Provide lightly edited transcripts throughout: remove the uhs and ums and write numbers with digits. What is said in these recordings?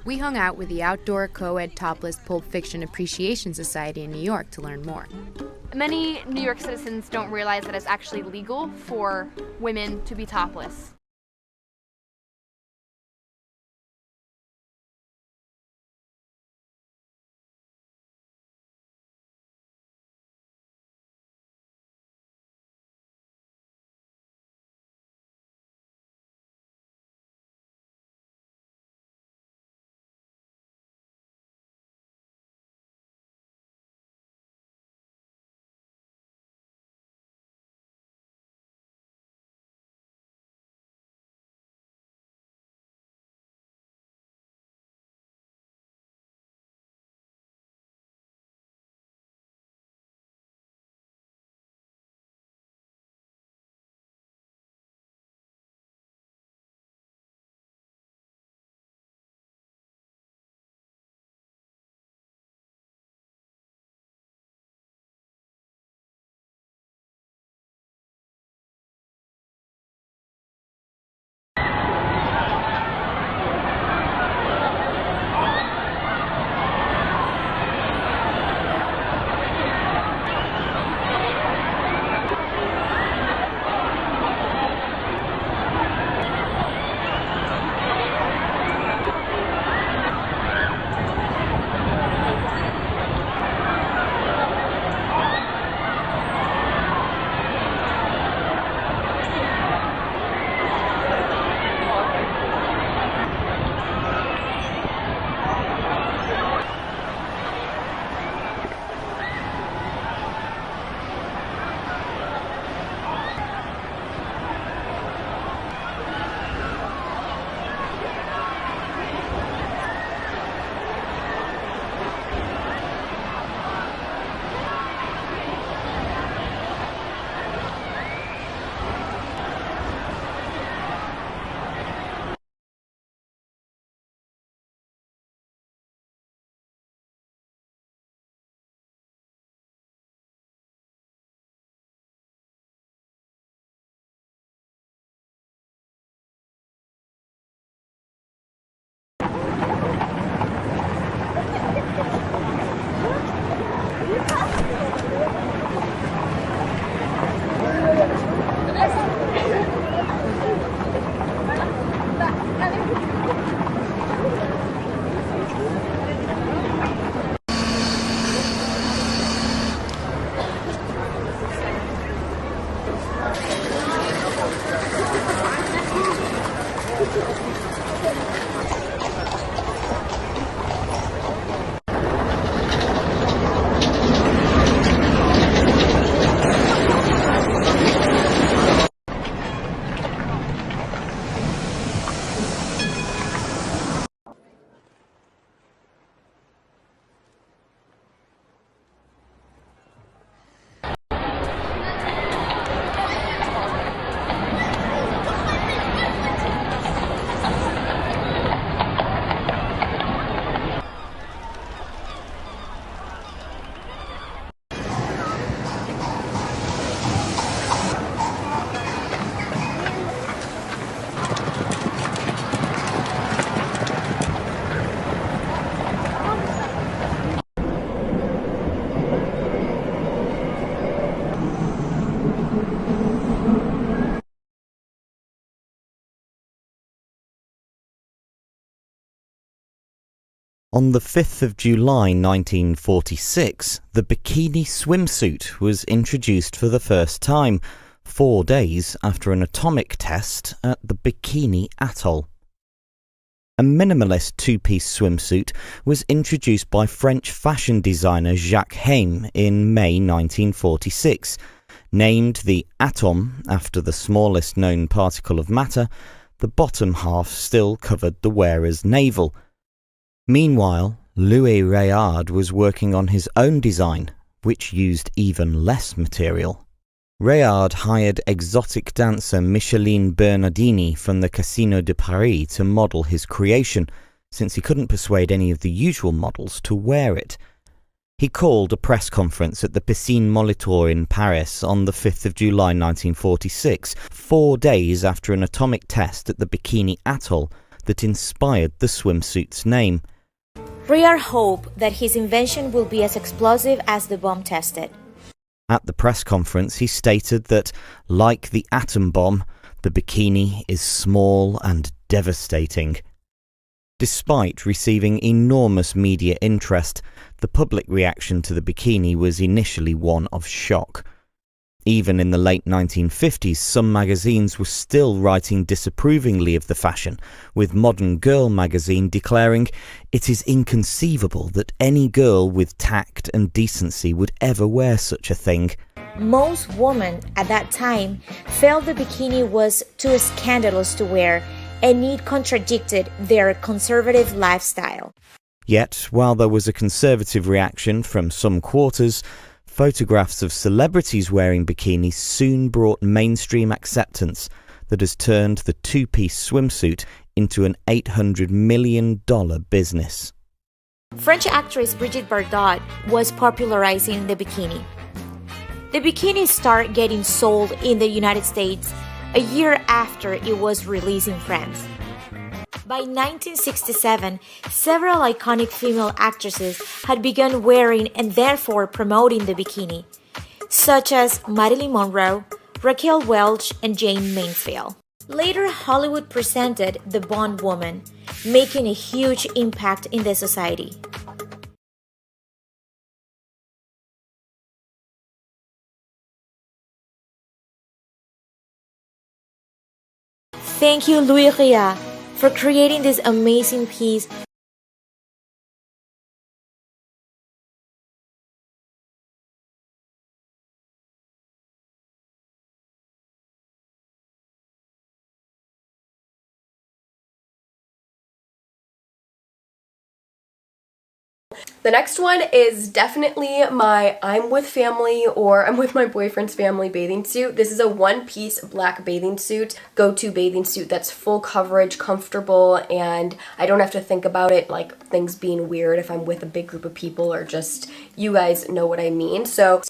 We hung out with the Outdoor Co-ed Topless Pulp Fiction Appreciation Society in New York to learn more. Many New York citizens don't realize that it's actually legal for women to be topless. On the 5th of July 1946, the bikini swimsuit was introduced for the first time, 4 days after an atomic test at the Bikini Atoll. A minimalist two-piece swimsuit was introduced by French fashion designer Jacques Heim in May 1946. Named the atom after the smallest known particle of matter, the bottom half still covered the wearer's navel. Meanwhile, Louis Réard was working on his own design, which used even less material. Réard hired exotic dancer Micheline Bernardini from the Casino de Paris to model his creation, since he couldn't persuade any of the usual models to wear it. He called a press conference at the Piscine Molitor in Paris on the 5th of July 1946, 4 days after an atomic test at the Bikini Atoll that inspired the swimsuit's name. Rear hoped that his invention will be as explosive as the bomb tested. At the press conference, he stated that, like the atom bomb, the bikini is small and devastating. Despite receiving enormous media interest, the public reaction to the bikini was initially one of shock. Even in the late 1950s, some magazines were still writing disapprovingly of the fashion, with Modern Girl magazine declaring it is inconceivable that any girl with tact and decency would ever wear such a thing. Most women at that time felt the bikini was too scandalous to wear, and it contradicted their conservative lifestyle. Yet, while there was a conservative reaction from some quarters, photographs of celebrities wearing bikinis soon brought mainstream acceptance that has turned the two-piece swimsuit into an $800 million business. French actress Brigitte Bardot was popularizing the bikini. The bikini started getting sold in the United States a year after it was released in France. By 1967, several iconic female actresses had begun wearing and therefore promoting the bikini, such as Marilyn Monroe, Raquel Welch, and Jane Mansfield. Later, Hollywood presented the Bond woman, making a huge impact in the society. Thank you, Louis Ria, for creating this amazing piece. The next one is definitely my I'm with family or I'm with my boyfriend's family bathing suit. This is a one-piece black bathing suit, go-to bathing suit that's full coverage, comfortable, and I don't have to think about it like things being weird if I'm with a big group of people or just, you guys know what I mean. So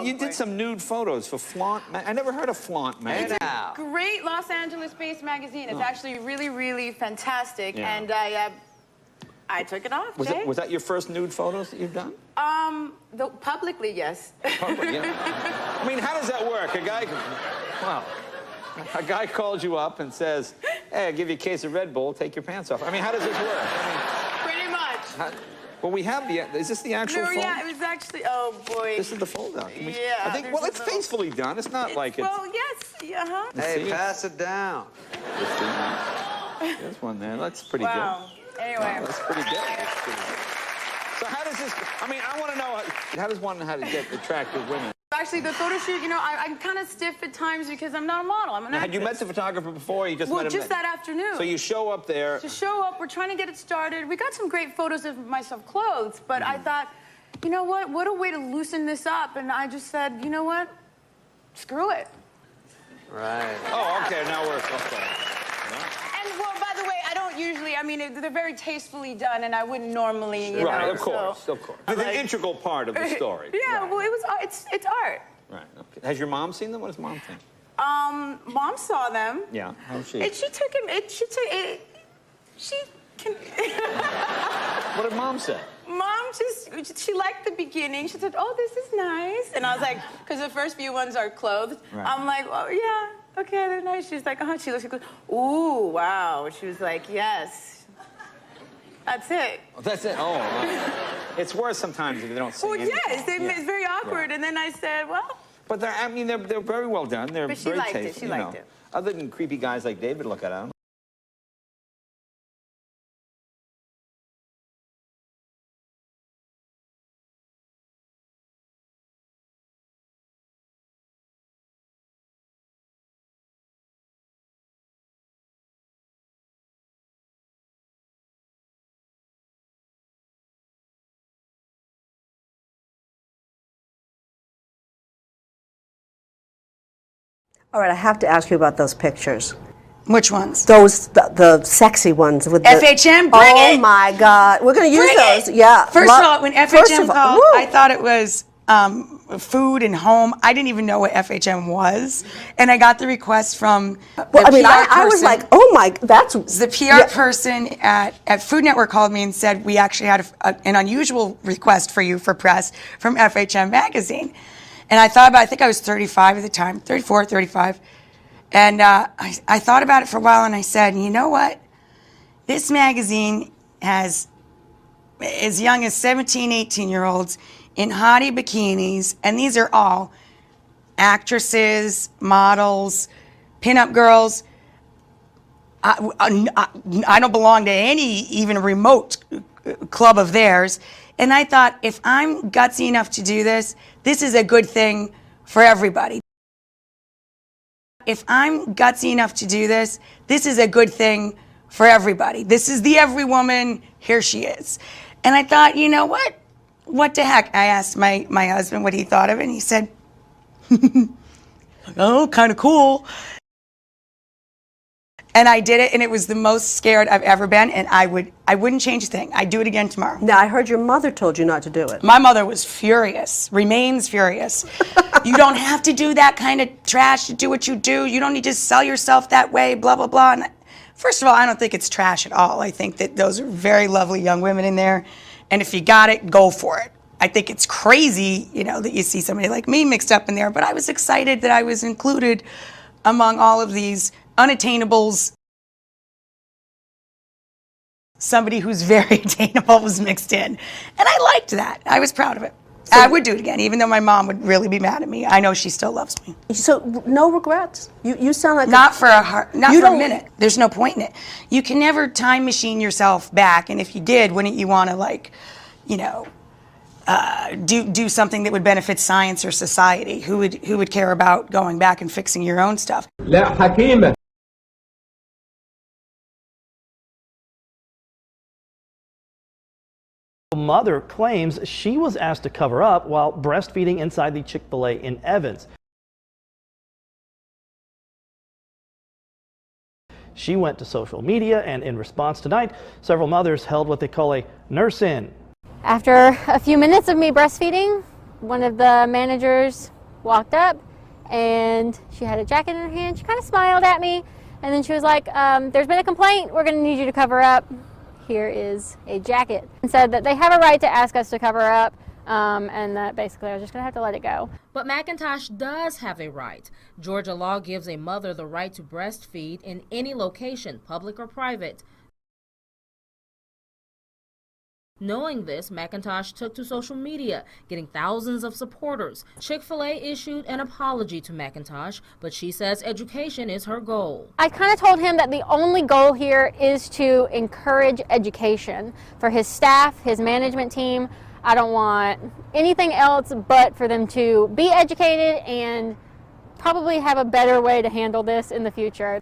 you did some nude photos for Flaunt. I never heard of Flaunt magazine. It's a great Los Angeles-based magazine. It's actually really, really fantastic, and I took it off. Was that your first nude photos that you've done? Publicly, yes. Public, yeah. I mean, how does that work? A guy calls you up and says, "Hey, I'll give you a case of Red Bull. Take your pants off." I mean, how does this work? Pretty much. Well, we have the. Is this the actual fold? Yeah, it was actually. Oh boy. This is the fold out. Yeah. I think. Well, it's faithfully done. It's not like it's. Well, yes. Hey, pass it down. There's one there. That's pretty Wow. good. Anyway. That's pretty good. So how does this? I mean, I want to know how does one get attractive women? Actually, the photo shoot, you know, I'm kind of stiff at times because I'm not a model. I'm an actress. Had you met the photographer before? Or you just met him? Just that afternoon. So you show up there. To show up, we're trying to get it started. We got some great photos of myself clothed, but I thought, you know what a way to loosen this up. And I just said, you know what? Screw it. Right. Oh, okay. Now we're okay. And, well, by the way, I don't usually, I mean, they're very tastefully done, and I wouldn't normally, you know. Right, of course. So, It's an integral part of the story. Yeah, right. well, it's art. Right. Okay. Has your mom seen them? What does mom think? Mom saw them. Yeah. How's she? And she took him, she can... What did mom say? Mom she liked the beginning. She said, oh, this is nice. And I was like, because the first few ones are clothed. Right. I'm like, oh, yeah, okay, they're nice. She's like, she looks, she goes, ooh, wow. She was like, yes. That's it. Oh, that's it? Oh, it's worse sometimes if they don't see anything. Yes, it's very awkward. And then I said, well. But they're very well done. They're But she very liked tasteful. it. She liked it. Other than creepy guys like David look at them. All right, I have to ask you about those pictures. Which ones? Those, the sexy ones with the FHM, bring oh it. my God, we're going to use Bring those. it. Yeah. First of all, when FHM called, woo. I thought it was food and home. I didn't even know what FHM was, and I got the request from the Well, I mean, PR I was person. like, oh my, that's The PR person at Food Network called me and said we actually had an unusual request for you for press from FHM magazine. And I thought about it. I think I was 35 at the time, 34, 35. And I thought about it for a while, and I said, you know what? This magazine has as young as 17, 18-year-olds in hottie bikinis, and these are all actresses, models, pinup girls. I don't belong to any even remote club of theirs. And I thought, if I'm gutsy enough to do this, this is a good thing for everybody. If I'm gutsy enough to do this, this is a good thing for everybody. This is the every woman, here she is. And I thought, you know what? What the heck? I asked my husband what he thought of it, and he said, oh, kind of cool. And I did it, and it was the most scared I've ever been, and I wouldn't change a thing. I'd do it again tomorrow. Now, I heard your mother told you not to do it. My mother was furious, remains furious. You don't have to do that kind of trash to do what you do. You don't need to sell yourself that way, blah, blah, blah. And first of all, I don't think it's trash at all. I think that those are very lovely young women in there, and if you got it, go for it. I think it's crazy, you know, that you see somebody like me mixed up in there, but I was excited that I was included among all of these unattainables. Somebody who's very attainable was mixed in. And I liked that. I was proud of it. So, I would do it again, even though my mom would really be mad at me. I know she still loves me. So no regrets? You sound like not for a minute. There's no point in it. You can never time machine yourself back, and if you did, wouldn't you want to, like, you know, do something that would benefit science or society? Who would care about going back and fixing your own stuff? لا حكيمة. Mother claims she was asked to cover up while breastfeeding inside the Chick-fil-A in Evans. She went to social media, and in response tonight, several mothers held what they call a nurse-in. After a few minutes of me breastfeeding, one of the managers walked up, and she had a jacket in her hand. She kind of smiled at me, and then she was like, there's been a complaint. We're going to need you to cover up. Here is a jacket. And said that they have a right to ask us to cover up, and that basically I was just going to have to let it go. But McIntosh does have a right. Georgia law gives a mother the right to breastfeed in any location, public or private. Knowing this, McIntosh took to social media, getting thousands of supporters. Chick-fil-A issued an apology to McIntosh, but she says education is her goal. I kind of told him that the only goal here is to encourage education for his staff, his management team. I don't want anything else but for them to be educated and probably have a better way to handle this in the future.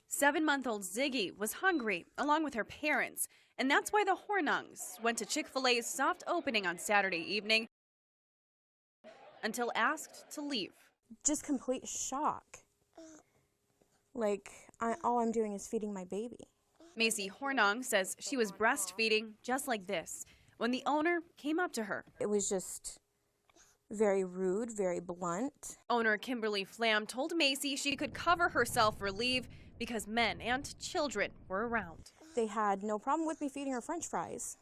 7-month-old Ziggy was hungry along with her parents. And that's why the Hornungs went to Chick-fil-A's soft opening on Saturday evening until asked to leave. Just complete shock. Like, all I'm doing is feeding my baby. Macy Hornung says she was breastfeeding just like this when the owner came up to her. It was just very rude, very blunt. Owner Kimberly Flam told Macy she could cover herself for leave because men and children were around. They had no problem with me feeding her French fries.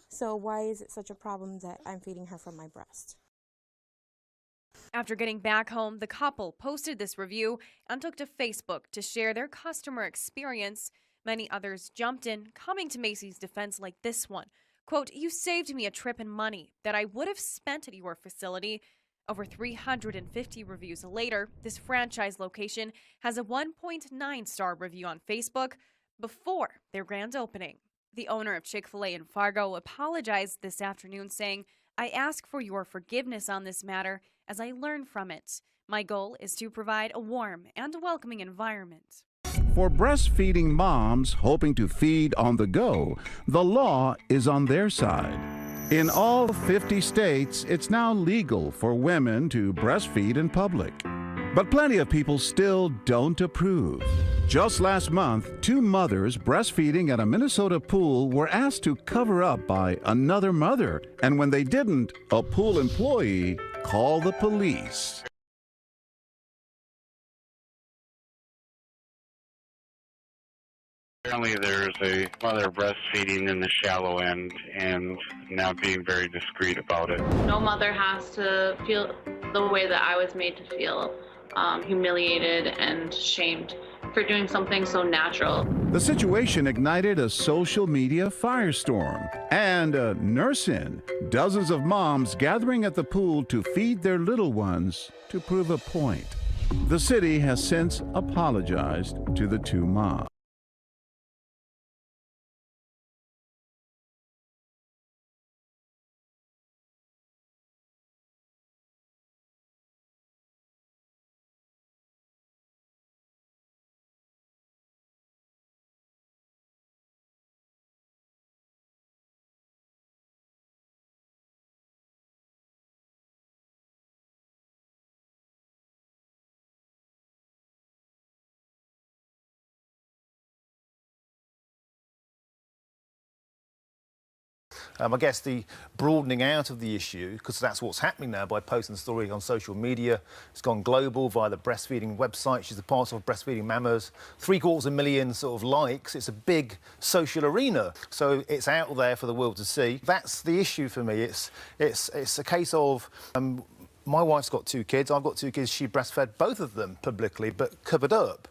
So why is it such a problem that I'm feeding her from my breast? After getting back home, the couple posted this review and took to Facebook to share their customer experience. Many others jumped in, coming to Macy's defense like this one. Quote, "You saved me a trip and money that I would have spent at your facility." Over 350 reviews later, this franchise location has a 1.9-star review on Facebook before their grand opening. The owner of Chick-fil-A in Fargo apologized this afternoon, saying, "I ask for your forgiveness on this matter as I learn from it. My goal is to provide a warm and welcoming environment." For breastfeeding moms hoping to feed on the go, the law is on their side. In all 50 states, it's now legal for women to breastfeed in public. But plenty of people still don't approve. Just last month, 2 mothers breastfeeding at a Minnesota pool were asked to cover up by another mother. And when they didn't, a pool employee called the police. Apparently there's a mother breastfeeding in the shallow end and now being very discreet about it. No mother has to feel the way that I was made to feel, humiliated and shamed for doing something so natural. The situation ignited a social media firestorm and a nurse-in. Dozens of moms gathering at the pool to feed their little ones to prove a point. The city has since apologized to the 2 moms. I guess the broadening out of the issue, because that's what's happening now by posting the story on social media. It's gone global via the breastfeeding website. She's a part of Breastfeeding Mamas. 750,000 sort of likes. It's a big social arena. So it's out there for the world to see. That's the issue for me. It's a case of... my wife's got 2 kids. I've got 2 kids. She breastfed both of them publicly, but covered up.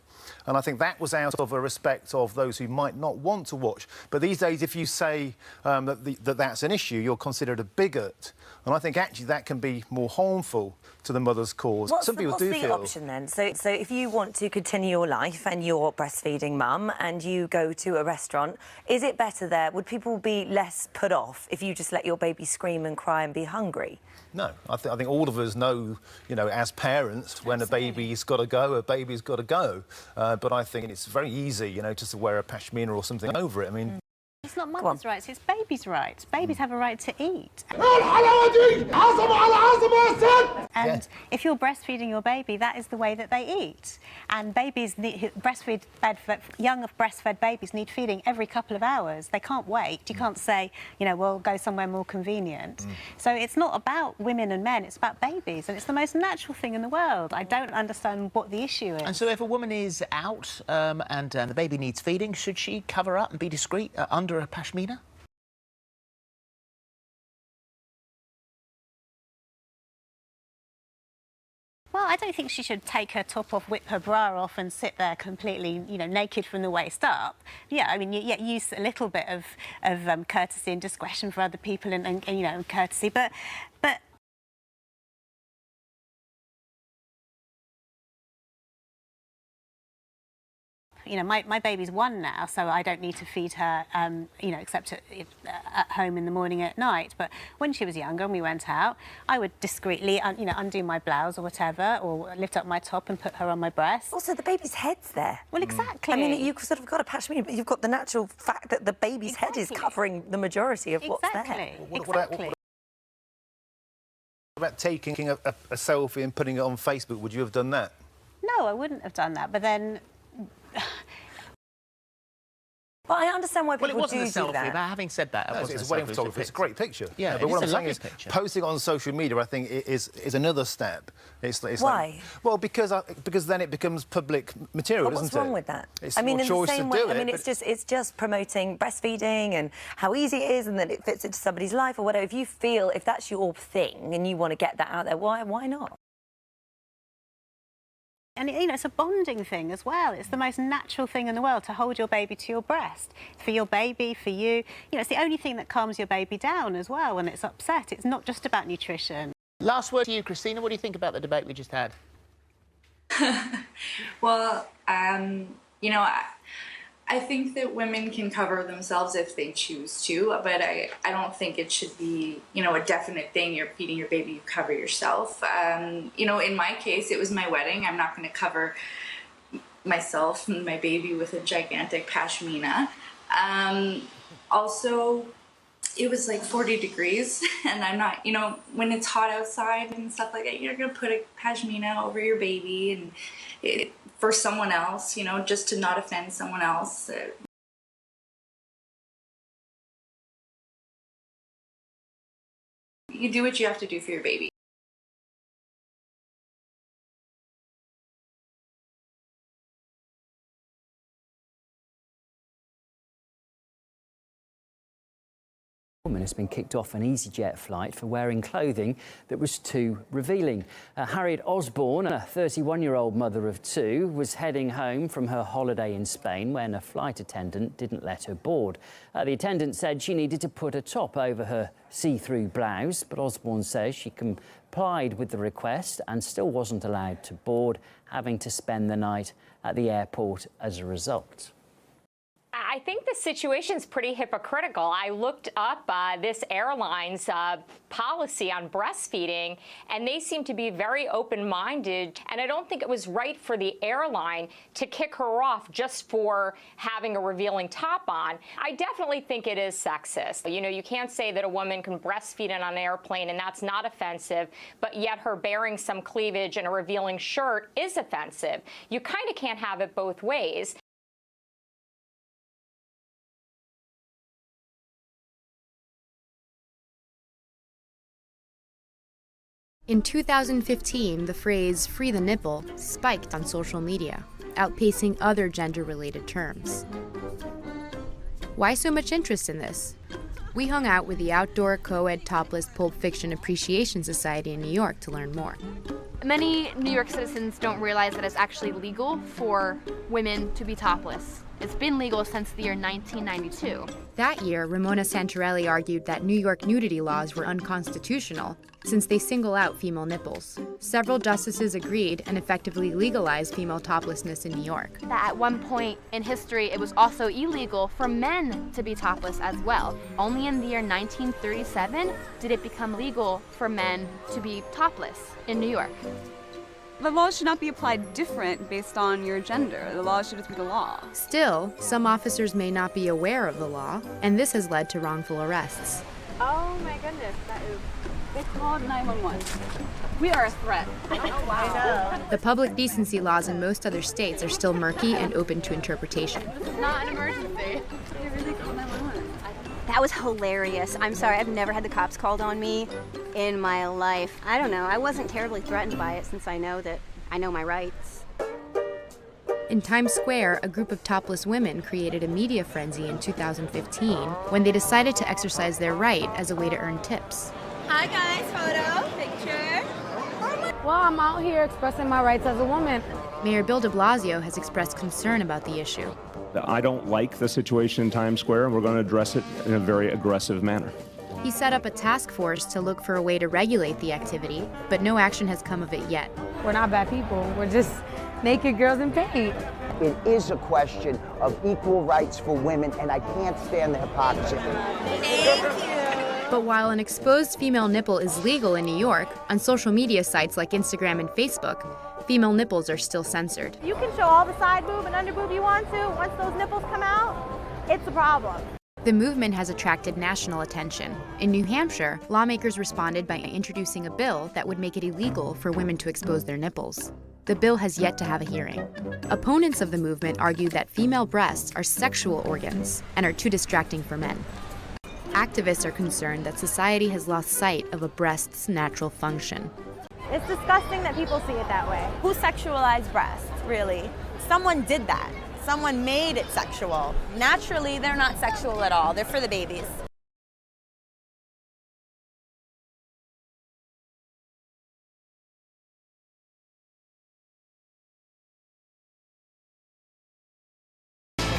And I think that was out of a respect of those who might not want to watch. But these days, if you say that that's an issue, you're considered a bigot. And I think actually that can be more harmful to the mother's cause. What's the option then? So if you want to continue your life and you're breastfeeding mum and you go to a restaurant, is it better there? Would people be less put off if you just let your baby scream and cry and be hungry? No, I think all of us know, as parents, when a baby's got to go, a baby's got to go. But I think it's very easy, just to wear a pashmina or something over it. I mean... It's not mother's rights, it's babies' rights. Babies have a right to eat. And if you're breastfeeding your baby, that is the way that they eat. And babies need young breastfed babies need feeding every couple of hours. They can't wait. You can't say, we'll go somewhere more convenient. So it's not about women and men, it's about babies. And it's the most natural thing in the world. I don't understand what the issue is. And so if a woman is out and the baby needs feeding, should she cover up and be discreet under a pashmina? Well, I don't think she should take her top off, whip her bra off and sit there completely, naked from the waist up. Yeah, I mean, use a little bit of courtesy and discretion for other people and courtesy, but my baby's 1 now, so I don't need to feed her, except at home in the morning and at night. But when she was younger and we went out, I would discreetly, undo my blouse or whatever, or lift up my top and put her on my breast. Also, the baby's head's there. Well, exactly. I mean, you've sort of got a pashmina, but you've got the natural fact that the baby's head is covering the majority of what's there. What about taking a selfie and putting it on Facebook? Would you have done that? No, I wouldn't have done that, but then... But I understand why people Well, it wasn't do a selfie, that. but having said that... It's a wedding photography. It's a great picture. Yeah, but what I'm saying is, picture. posting on social media, I think, is another step. It's Why? Well, because then it becomes public material, doesn't it? What's wrong with that? It's more choice to do it. It's just promoting breastfeeding and how easy it is and that it fits into somebody's life or whatever. If that's your thing and you want to get that out there, why not? And, it's a bonding thing as well. It's the most natural thing in the world to hold your baby to your breast. For your baby, for you. It's the only thing that calms your baby down as well when it's upset. It's not just about nutrition. Last word to you, Christina. What do you think about the debate we just had? Well, I think that women can cover themselves if they choose to, but I don't think it should be, a definite thing. You're feeding your baby, you cover yourself. In my case, it was my wedding. I'm not going to cover myself and my baby with a gigantic pashmina. Also, it was like 40 degrees and I'm not, you know, when it's hot outside and stuff like that, you're going to put a pashmina over your baby and for someone else, you know, just to not offend someone else. You do what you have to do for your baby. Woman has been kicked off an EasyJet flight for wearing clothing that was too revealing. Harriet Osborne, a 31-year-old mother of two, was heading home from her holiday in Spain when a flight attendant didn't let her board. The attendant said she needed to put a top over her see-through blouse, but Osborne says she complied with the request and still wasn't allowed to board, having to spend the night at the airport as a result. I think the situation's pretty hypocritical. I looked up this airline's policy on breastfeeding, and they seem to be very open-minded, and I don't think it was right for the airline to kick her off just for having a revealing top on. I definitely think it is sexist. You know, you can't say that a woman can breastfeed on an airplane and that's not offensive, but yet her bearing some cleavage and a revealing shirt is offensive. You kind of can't have it both ways. In 2015, the phrase "free the nipple" spiked on social media, outpacing other gender-related terms. Why so much interest in this? We hung out with the Outdoor Co-ed Topless Pulp Fiction Appreciation Society in New York to learn more. Many New York citizens don't realize that it's actually legal for women to be topless. It's been legal since the year 1992. That year, Ramona Santorelli argued that New York nudity laws were unconstitutional since they single out female nipples. Several justices agreed and effectively legalized female toplessness in New York. That at one point in history, it was also illegal for men to be topless as well. Only in the year 1937 did it become legal for men to be topless in New York. The law should not be applied different based on your gender. The law should just be the law. Still, some officers may not be aware of the law, and this has led to wrongful arrests. Oh my goodness, that is... They called 911. We are a threat. Oh, wow. The public decency laws in most other states are still murky and open to interpretation. This is not an emergency. They really called 911. That was hilarious. I'm sorry, I've never had the cops called on me in my life. I don't know, I wasn't terribly threatened by it since I know my rights. In Times Square, a group of topless women created a media frenzy in 2015 when they decided to exercise their right as a way to earn tips. Hi guys, photo, picture. Well, I'm out here expressing my rights as a woman. Mayor Bill de Blasio has expressed concern about the issue. I don't like the situation in Times Square, and we're going to address it in a very aggressive manner. He set up a task force to look for a way to regulate the activity, but no action has come of it yet. We're not bad people. We're just naked girls in paint. It is a question of equal rights for women, and I can't stand the hypocrisy. Thank you. But while an exposed female nipple is legal in New York, on social media sites like Instagram and Facebook, female nipples are still censored. You can show all the side boob and under boob you want to. Once those nipples come out, it's a problem. The movement has attracted national attention. In New Hampshire, lawmakers responded by introducing a bill that would make it illegal for women to expose their nipples. The bill has yet to have a hearing. Opponents of the movement argue that female breasts are sexual organs and are too distracting for men. Activists are concerned that society has lost sight of a breast's natural function. It's disgusting that people see it that way. Who sexualized breasts, really? Someone did that. Someone made it sexual. Naturally, they're not sexual at all. They're for the babies.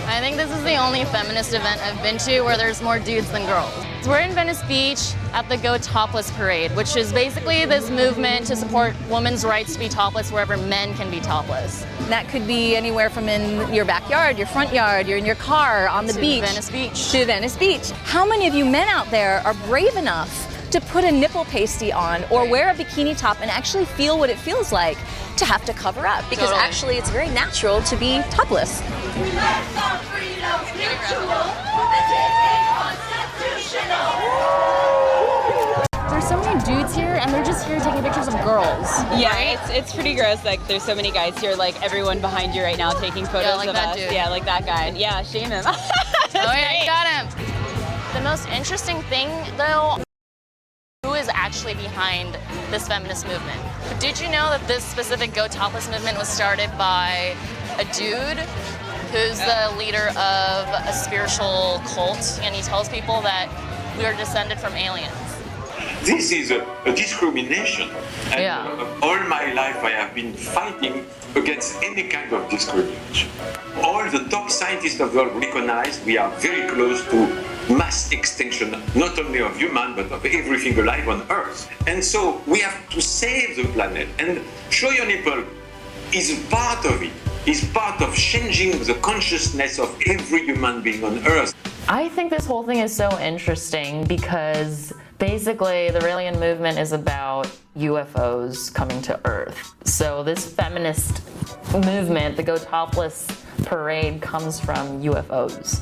I think this is the only feminist event I've been to where there's more dudes than girls. We're in Venice Beach at the Go Topless Parade, which is basically this movement to support women's rights to be topless wherever men can be topless. That could be anywhere from in your backyard, your front yard, you're in your car, on the beach. To Venice Beach. To Venice Beach. How many of you men out there are brave enough to put a nipple pasty on or wear a bikini top and actually feel what it feels like to have to cover up? Because actually it's very natural to be topless. We must our freedom mutual, but this is constitutional. taking pictures of girls. Yeah, right? it's pretty gross. Like, there's so many guys here, like everyone behind you right now taking photos like of that us. dude. Yeah, like that guy. Yeah, shame him. Oh yeah, you got him. The most interesting thing, though, who is actually behind this feminist movement? But did you know that this specific Go Topless movement was started by a dude who's the leader of a spiritual cult, and he tells people that we are descended from aliens? This is a discrimination. And all my life I have been fighting against any kind of discrimination. All the top scientists of the world recognize we are very close to mass extinction, not only of human, but of everything alive on Earth. And so we have to save the planet. And show your nipple is part of it. Is part of changing the consciousness of every human being on Earth. I think this whole thing is so interesting because basically the alien movement is about UFOs coming to Earth. So this feminist movement, the Go Topless parade, comes from UFOs.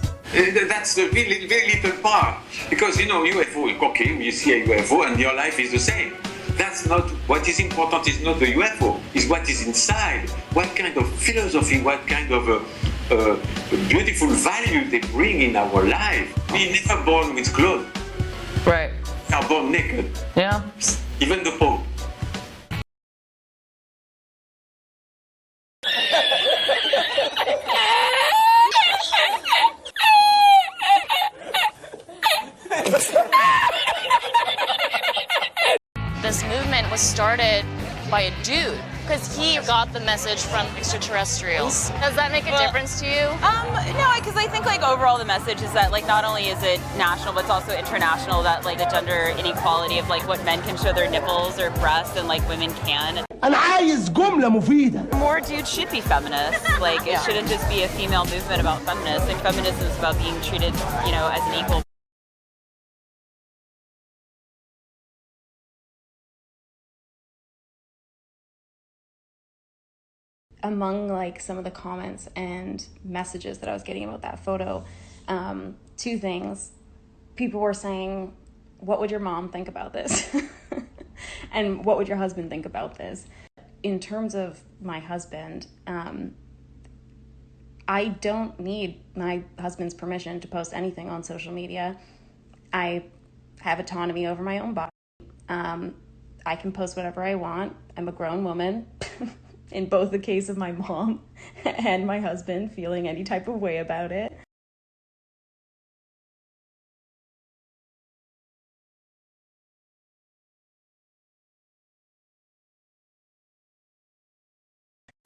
That's the very, very little part. Because, you know, UFO, okay, you see a UFO and your life is the same. That's not what is important. Is not the UFO. Is what is inside. What kind of philosophy? What kind of beautiful value they bring in our life. We're never born with clothes. Right. We are born naked. Yeah. Even the Pope. This movement was started by a dude because he got the message from extraterrestrials. Does that make a difference to you? No, because I think like overall the message is that like not only is it national, but it's also international, that like the gender inequality of like what men can show their nipples or breasts and like women can. More dudes should be feminists. Like it shouldn't just be a female movement about feminists. Like feminism is about being treated, you know, as an equal. Among like some of the comments and messages that I was getting about that photo, two things. People were saying, what would your mom think about this? And what would your husband think about this? In terms of my husband, I don't need my husband's permission to post anything on social media. I have autonomy over my own body. I can post whatever I want. I'm a grown woman. In both the case of my mom and my husband feeling any type of way about it.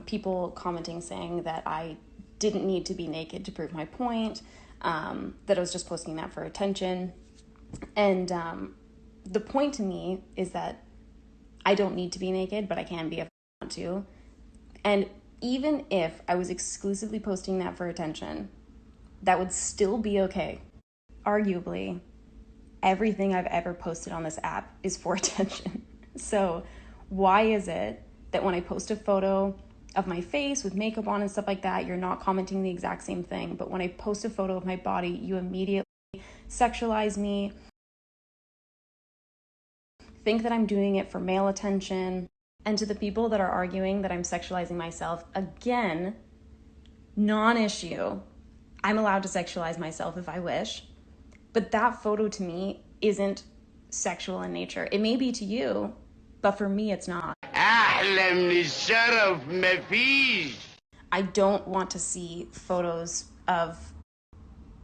People commenting saying that I didn't need to be naked to prove my point, that I was just posting that for attention. And the point to me is that I don't need to be naked, but I can be if I want to. And even if I was exclusively posting that for attention, that would still be okay. Arguably, everything I've ever posted on this app is for attention. So why is it that when I post a photo of my face with makeup on and stuff like that, you're not commenting the exact same thing? But when I post a photo of my body, you immediately sexualize me, think that I'm doing it for male attention. And to the people that are arguing that I'm sexualizing myself, again, non-issue. I'm allowed to sexualize myself if I wish. But that photo to me isn't sexual in nature. It may be to you, but for me it's not. I don't want to see photos of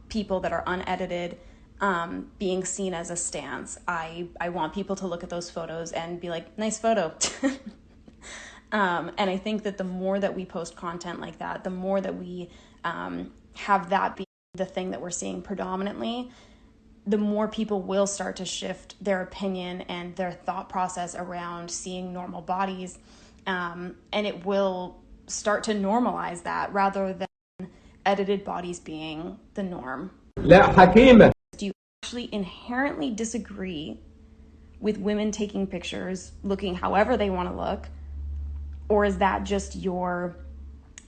people that are unedited being seen as a stance. I want people to look at those photos and be like, nice photo. And I think that the more that we post content like that, the more that we have that be the thing that we're seeing predominantly, the more people will start to shift their opinion and their thought process around seeing normal bodies. And it will start to normalize that rather than edited bodies being the norm. Do you actually inherently disagree with women taking pictures, looking however they want to look? Or is that just your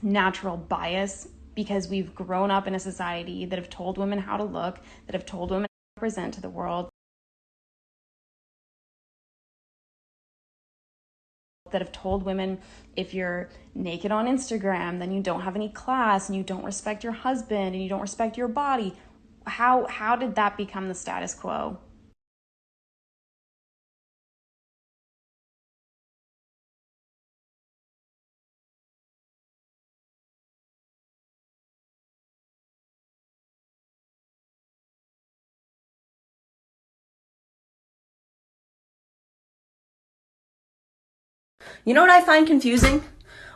natural bias because we've grown up in a society that have told women how to look, that have told women how to present to the world, that have told women, if you're naked on Instagram, then you don't have any class and you don't respect your husband and you don't respect your body. How did that become the status quo? You know what I find confusing?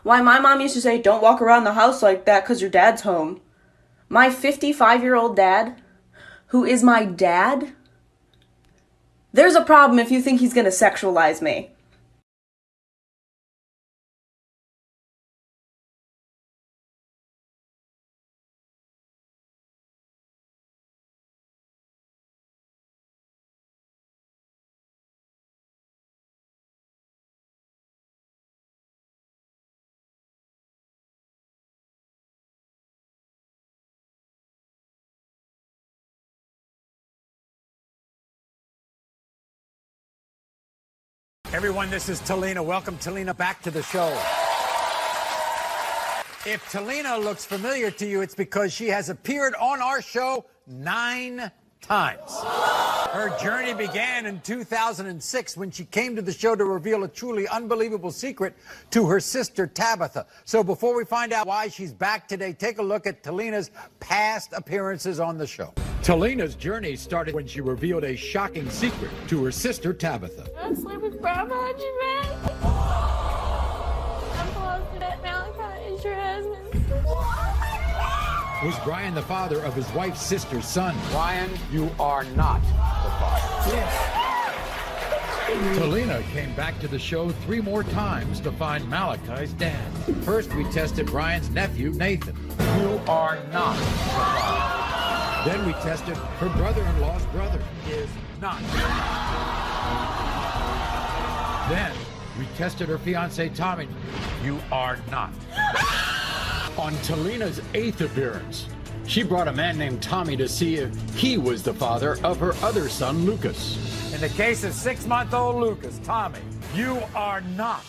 Why my mom used to say, don't walk around the house like that because your dad's home. My 55-year-old dad, who is my dad, there's a problem if you think he's going to sexualize me. Everyone, this is Talina. Welcome, Talina, back to the show. If Talina looks familiar to you, it's because she has appeared on our show 9 times. Her journey began in 2006 when she came to the show to reveal a truly unbelievable secret to her sister Tabitha. So before we find out why she's back today, take a look at Talina's past appearances on the show. Talina's journey started when she revealed a shocking secret to her sister Tabitha. I sleep with Brian behind your back. I'm close to that Malachi is your husband. Was Brian the father of his wife's sister's son? Brian, you are not the father. Yes. Talina came back to the show 3 more times to find Malachi's dad. First, we tested Brian's nephew, Nathan. You are not the father. Then we tested her brother-in-law's brother. Is not. Then we tested her fiance, Tommy. You are not. On Talina's 8th appearance, she brought a man named Tommy to see if he was the father of her other son, Lucas. In the case of 6-month-old Lucas, Tommy, you are not.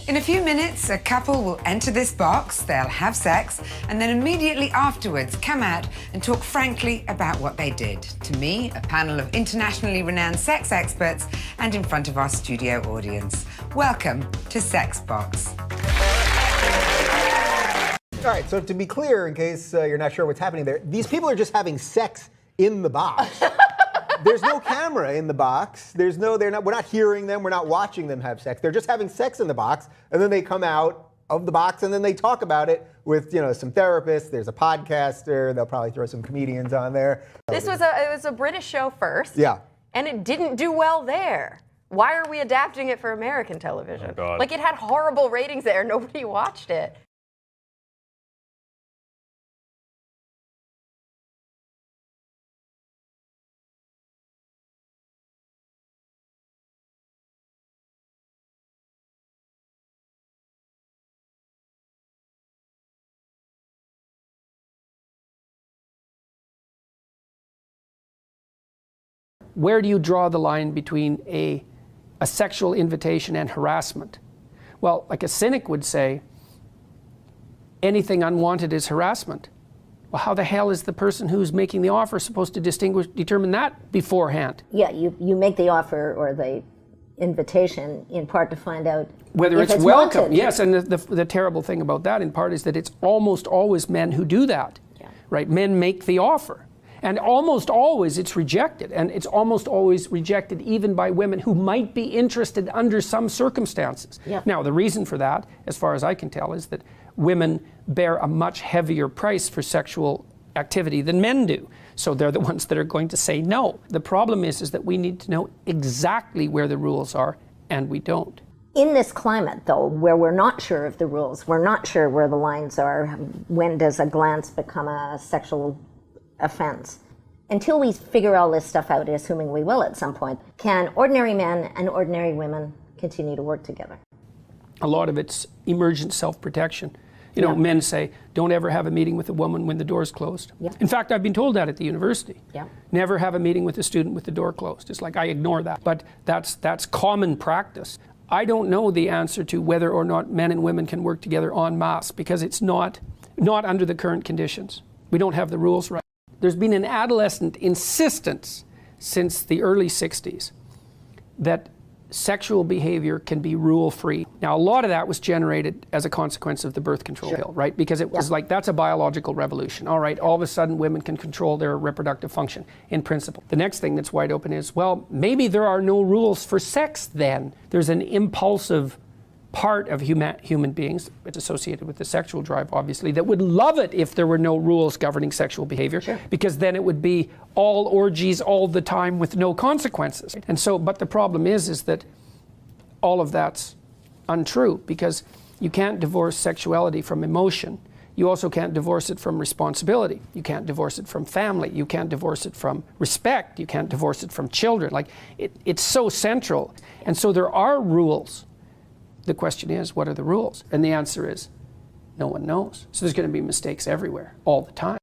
In a few minutes, a couple will enter this box, they'll have sex, and then immediately afterwards come out and talk frankly about what they did. To me, a panel of internationally renowned sex experts, and in front of our studio audience. Welcome to Sex Box. All right, so to be clear, in case you're not sure what's happening there, these people are just having sex in the box. There's no camera in the box. We're not hearing them. We're not watching them have sex. They're just having sex in the box, and then they come out of the box, and then they talk about it with, some therapists. There's a podcaster. They'll probably throw some comedians on there. It was a British show first. Yeah. And it didn't do well there. Why are we adapting it for American television? Oh, God. Like, it had horrible ratings there. Nobody watched it. Where do you draw the line between a sexual invitation and harassment? Well, like a cynic would say, anything unwanted is harassment. Well, how the hell is the person who's making the offer supposed to determine that beforehand? Yeah, you make the offer or the invitation in part to find out whether if it's welcome. wanted. Yes, and the terrible thing about that in part is that it's almost always men who do that. Yeah. Right? Men make the offer. And almost always it's rejected, and it's almost always rejected even by women who might be interested under some circumstances. Yep. Now, the reason for that, as far as I can tell, is that women bear a much heavier price for sexual activity than men do. So they're the ones that are going to say no. The problem is that we need to know exactly where the rules are, and we don't. In this climate, though, where we're not sure of the rules, we're not sure where the lines are, when does a glance become a sexual offense? Until we figure all this stuff out, assuming we will at some point, can ordinary men and ordinary women continue to work together? A lot of it's emergent self-protection. You know, men say, don't ever have a meeting with a woman when the door's closed. Yeah. In fact, I've been told that at the university. Yeah. Never have a meeting with a student with the door closed. It's like I ignore that. But that's common practice. I don't know the answer to whether or not men and women can work together en masse, because it's not under the current conditions. We don't have the rules right. There's been an adolescent insistence since the early 60s that sexual behavior can be rule-free. Now, a lot of that was generated as a consequence of the birth control pill, right? Because it was like, that's a biological revolution. All right, all of a sudden women can control their reproductive function, in principle. The next thing that's wide open is, well, maybe there are no rules for sex then. There's an impulsive part of human beings, it's associated with the sexual drive, obviously, that would love it if there were no rules governing sexual behavior, because then it would be all orgies all the time with no consequences. And so, but the problem is that all of that's untrue, because you can't divorce sexuality from emotion. You also can't divorce it from responsibility. You can't divorce it from family. You can't divorce it from respect. You can't divorce it from children. Like, it's so central. And so there are rules. The question is, what are the rules? And the answer is, no one knows. So there's going to be mistakes everywhere, all the time.